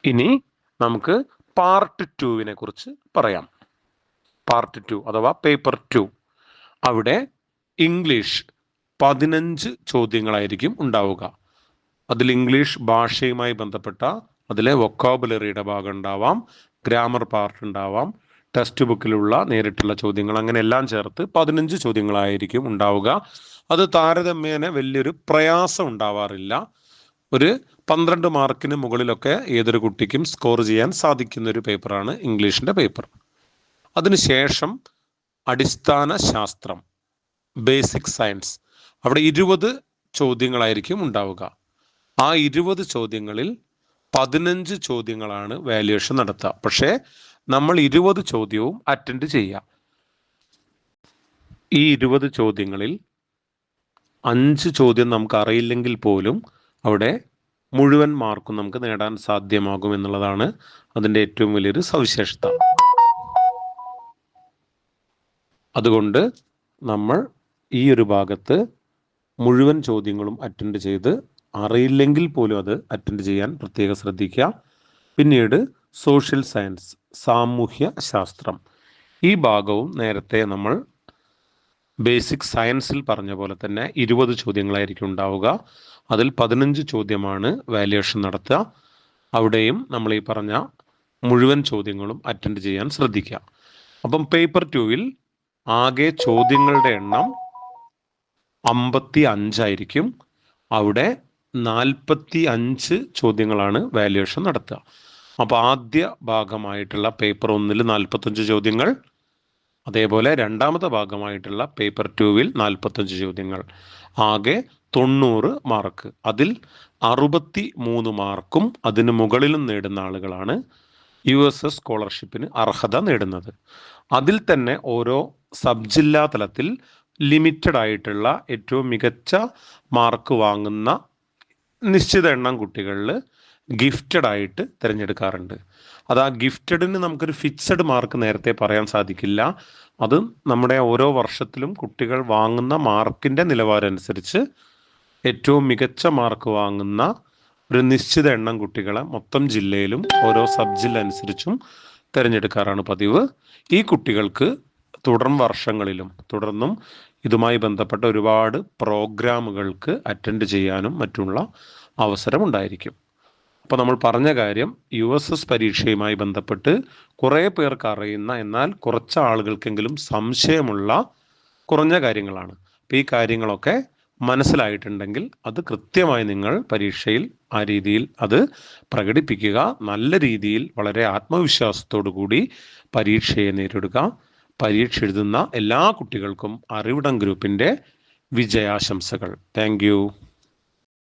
ഇനി നമുക്ക് പാർട്ട് 2 കുറിച്ച് പറയാം. പാർട്ട് 2 അഥവാ പേപ്പർ 2. അവിടെ ഇംഗ്ലീഷ് 15 ചോദ്യങ്ങളായിരിക്കും ഉണ്ടാവുക. അതിൽ ഇംഗ്ലീഷ് ഭാഷയുമായി ബന്ധപ്പെട്ട അതിലെ വൊക്കാബുലറിയുടെ ഭാഗം ഉണ്ടാവാം, ഗ്രാമർ പാർട്ട് ഉണ്ടാവാം, ടെക്സ്റ്റ് ബുക്കിലുള്ള നേരിട്ടുള്ള ചോദ്യങ്ങൾ, അങ്ങനെ എല്ലാം ചേർത്ത് 15 ചോദ്യങ്ങളായിരിക്കും ഉണ്ടാവുക. അത് താരതമ്യേന വലിയൊരു പ്രയാസം ഉണ്ടാവാറില്ല. ഒരു 12 മാർക്കിന് മുകളിലൊക്കെ ഏതൊരു കുട്ടിക്കും സ്കോർ ചെയ്യാൻ സാധിക്കുന്ന ഒരു പേപ്പറാണ് ഇംഗ്ലീഷിൻ്റെ പേപ്പർ. അതിനുശേഷം അടിസ്ഥാന ശാസ്ത്രം, ബേസിക് സയൻസ്, അവിടെ 20 ചോദ്യങ്ങളായിരിക്കും ഉണ്ടാവുക. ആ 20 ചോദ്യങ്ങളിൽ 15 ചോദ്യങ്ങളാണ് വാല്യുവേഷൻ നടത്തുക. പക്ഷേ നമ്മൾ 20 ചോദ്യവും അറ്റൻഡ് ചെയ്യുക. ഈ 20 ചോദ്യങ്ങളിൽ 5 ചോദ്യം നമുക്ക് അറിയില്ലെങ്കിൽ പോലും അവിടെ മുഴുവൻ മാർക്കും നമുക്ക് നേടാൻ സാധ്യമാകും എന്നുള്ളതാണ് അതിൻ്റെ ഏറ്റവും വലിയൊരു സവിശേഷത. അതുകൊണ്ട് നമ്മൾ ഈ ഒരു ഭാഗത്ത് മുഴുവൻ ചോദ്യങ്ങളും അറ്റൻഡ് ചെയ്ത് അറിയില്ലെങ്കിൽ പോലും അത് അറ്റൻഡ് ചെയ്യാൻ പ്രത്യേകം ശ്രദ്ധിക്കുക. പിന്നീട് സോഷ്യൽ സയൻസ്, സാമൂഹ്യ ശാസ്ത്രം, ഈ ഭാഗവും നേരത്തെ നമ്മൾ ബേസിക് സയൻസിൽ പറഞ്ഞ പോലെ തന്നെ 20 ചോദ്യങ്ങളായിരിക്കും ഉണ്ടാവുക. അതിൽ 15 ചോദ്യമാണ് വാല്യുവേഷൻ നടത്തുക. അവിടെയും നമ്മൾ ഈ പറഞ്ഞ മുഴുവൻ ചോദ്യങ്ങളും അറ്റൻഡ് ചെയ്യാൻ ശ്രദ്ധിക്കുക. അപ്പം പേപ്പർ 2 ആകെ ചോദ്യങ്ങളുടെ എണ്ണം 55 ആയിരിക്കും. അവിടെ 45 ചോദ്യങ്ങളാണ് വാല്യുവേഷൻ നടത്തുക. അപ്പോൾ ആദ്യ ഭാഗമായിട്ടുള്ള പേപ്പർ 1 45 ചോദ്യങ്ങൾ, അതേപോലെ രണ്ടാമത്തെ ഭാഗമായിട്ടുള്ള പേപ്പർ 2 45 ചോദ്യങ്ങൾ, ആകെ 90 മാർക്ക്. അതിൽ 63 മാർക്കും അതിന് മുകളിലും നേടുന്ന ആളുകളാണ് USS സ്കോളർഷിപ്പിന് അർഹത നേടുന്നത്. അതിൽ തന്നെ ഓരോ സബ് ജില്ലാ തലത്തിൽ ലിമിറ്റഡ് ആയിട്ടുള്ള ഏറ്റവും മികച്ച മാർക്ക് വാങ്ങുന്ന നിശ്ചിത എണ്ണം കുട്ടികളിൽ ഗിഫ്റ്റഡ് ആയിട്ട് തിരഞ്ഞെടുക്കാറുണ്ട്. അത് ആ ഗിഫ്റ്റഡിന് നമുക്കൊരു ഫിക്സഡ് മാർക്ക് നേരത്തെ പറയാൻ സാധിക്കില്ല. അത് നമ്മുടെ ഓരോ വർഷത്തിലും കുട്ടികൾ വാങ്ങുന്ന മാർക്കിൻ്റെ നിലവാരം അനുസരിച്ച് ഏറ്റവും മികച്ച മാർക്ക് വാങ്ങുന്ന ഒരു നിശ്ചിത എണ്ണം കുട്ടികളെ മൊത്തം ജില്ലയിലും ഓരോ സബ് ജില്ല അനുസരിച്ചും തിരഞ്ഞെടുക്കാറാണ് പതിവ്. ഈ കുട്ടികൾക്ക് തുടർന്നും ഇതുമായി ബന്ധപ്പെട്ട ഒരുപാട് പ്രോഗ്രാമുകൾക്ക് അറ്റൻഡ് ചെയ്യാനും മറ്റുള്ള അവസരമുണ്ടായിരിക്കും. അപ്പോൾ നമ്മൾ പറഞ്ഞ കാര്യം USS പരീക്ഷയുമായി ബന്ധപ്പെട്ട് കുറേ പേർക്ക് അറിയുന്ന എന്നാൽ കുറച്ച് ആളുകൾക്കെങ്കിലും സംശയമുള്ള കുറഞ്ഞ കാര്യങ്ങളാണ്. അപ്പോൾ ഈ കാര്യങ്ങളൊക്കെ മനസ്സിലായിട്ടുണ്ടെങ്കിൽ അത് കൃത്യമായി നിങ്ങൾ പരീക്ഷയിൽ ആ രീതിയിൽ അത് പ്രകടിപ്പിക്കുക. നല്ല രീതിയിൽ വളരെ ആത്മവിശ്വാസത്തോടു കൂടി പരീക്ഷയെ നേരിടുക. പരീക്ഷ എഴുതുന്ന എല്ലാ കുട്ടികൾക്കും അറിവിടം ഗ്രൂപ്പിൻ്റെ വിജയാശംസകൾ. Thank you.